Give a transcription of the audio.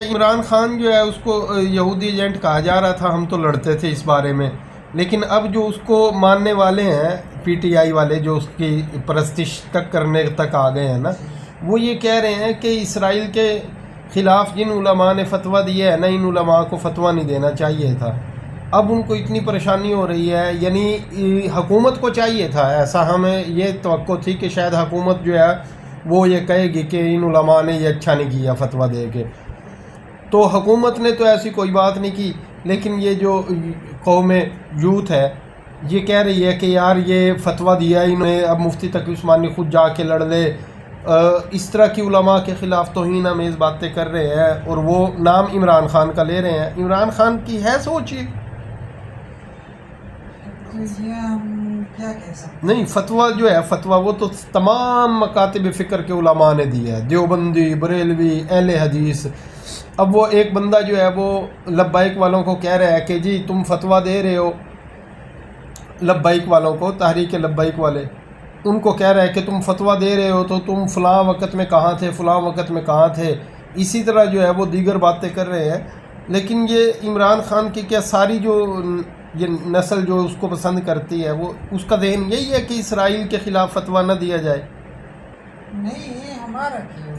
عمران خان جو ہے اس کو یہودی ایجنٹ کہا جا رہا تھا، ہم تو لڑتے تھے اس بارے میں، لیکن اب جو اس کو ماننے والے ہیں پی ٹی آئی والے، جو اس کی پرستش تک کرنے تک آ گئے ہیں نا، وہ یہ کہہ رہے ہیں کہ اسرائیل کے خلاف جن علماء نے فتویٰ دیا ہے نا، ان علماء کو فتویٰ نہیں دینا چاہیے تھا۔ اب ان کو اتنی پریشانی ہو رہی ہے، یعنی حکومت کو چاہیے تھا، ایسا ہمیں یہ توقع تھی کہ شاید حکومت جو ہے وہ یہ کہے گی کہ ان علماء نے یہ اچھا نہیں کیا فتویٰ دے کے، تو حکومت نے تو ایسی کوئی بات نہیں کی، لیکن یہ جو قوم یوتھ ہے یہ کہہ رہی ہے کہ یار یہ فتویٰ دیا انہوں نے، اب مفتی تقی عثمانی خود جا کے لڑ لے، اس طرح کی علماء کے خلاف توہین آمیز باتیں کر رہے ہیں، اور وہ نام عمران خان کا لے رہے ہیں۔ عمران خان کی ہے سوچ یہ؟ نہیں، فتویٰ جو ہے فتویٰ وہ تو تمام مکاتب فکر کے علماء نے دی ہے، دیوبندی، بریلوی، اہل حدیث۔ اب وہ ایک بندہ جو ہے وہ لبیک والوں کو کہہ رہا ہے کہ جی تم فتویٰ دے رہے ہو، لبیک والوں کو، تحریک لبیک والے ان کو کہہ رہا ہے کہ تم فتویٰ دے رہے ہو تو تم فلاں وقت میں کہاں تھے، فلاں وقت میں کہاں تھے، اسی طرح جو ہے وہ دیگر باتیں کر رہے ہیں۔ لیکن یہ عمران خان کی کیا ساری جو یہ نسل جو اس کو پسند کرتی ہے، وہ اس کا ذہن یہی ہے کہ اسرائیل کے خلاف فتویٰ نہ دیا جائے؟ نہیں، یہ ہمارا کیوں